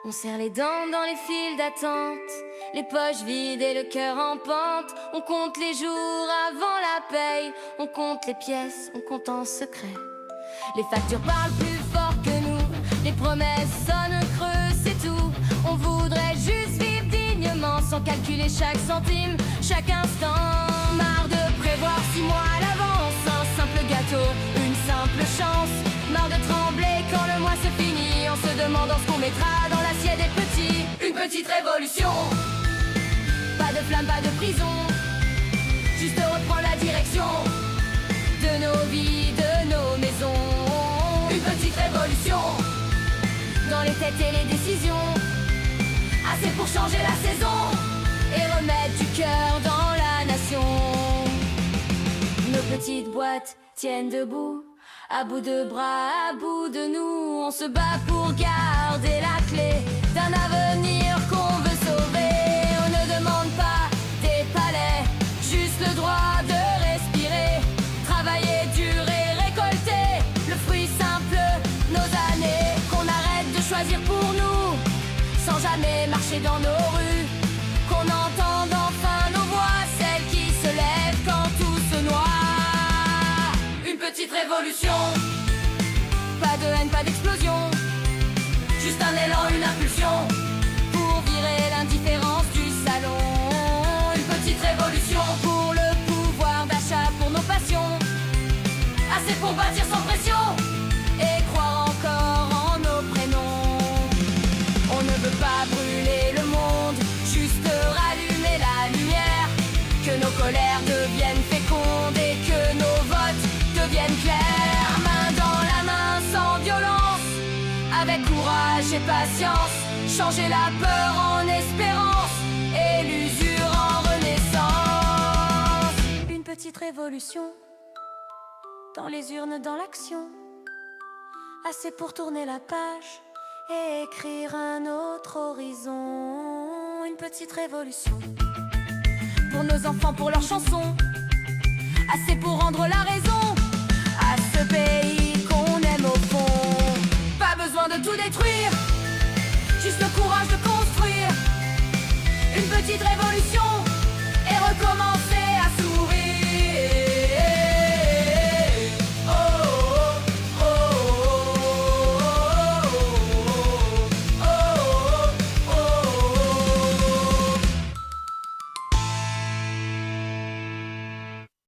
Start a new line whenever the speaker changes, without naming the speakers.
On serre les dents dans les files d'attente, les poches vides et le cœur en pente. On compte les jours avant la paye, on compte les pièces, on compte en secret. Les factures parlent plus fort que nous, les promesses sonnent creux, c'est tout. On voudrait juste vivre dignement, sans calculer chaque centime, chaque instant. Marre de prévoir 6 mois à l'avance, un simple gâteau, une simple chance. Marre de trembler quand le mois se finit, en se demandant ce qu'on mettra dans l'assiette des petits. Une petite révolution, pas de flamme, pas de prison, juste reprendre la direction de nos vies, de nos maisons. Une petite révolution dans les têtes et les décisions, assez pour changer la saison et remettre du cœur dans la nation. Nos petites boîtes tiennent debout, à bout de bras, à bout de nous. On se bat pour garder la clé d'un avenir qu'on veut sauver. On ne demande pas des palais, juste le droit de respirer, travailler dur et récolter le fruit simple, nos années. Qu'on arrête de choisir pour nous, sans jamais marcher dans nos rues. Qu'on entende enfin nos voix, celles qui se lèvent quand tout se noie. Une petite révolution, pas de haine, pas d'explosion, juste un élan, une impulsion pour virer l'indifférence du salon. Une petite révolution pour le pouvoir d'achat, pour nos passions, assez pour bâtir sans pression et croire encore en nos prénoms. On ne veut pas brûler le monde, juste rallumer la lumière, que nos colères deviennent fécondes et que nos votes deviennent clairs. Main dans la main, sans violence, avec courage et patience, changer la peur en espérance et l'usure en renaissance. Une petite révolution dans les urnes, dans l'action, assez pour tourner la page et écrire un autre horizon. Une petite révolution pour nos enfants, pour leurs chansons, assez pour rendre la raison à ce pays qu'on aime au fond. Pas besoin de tout détruire, juste le courage de construire une petite révolution.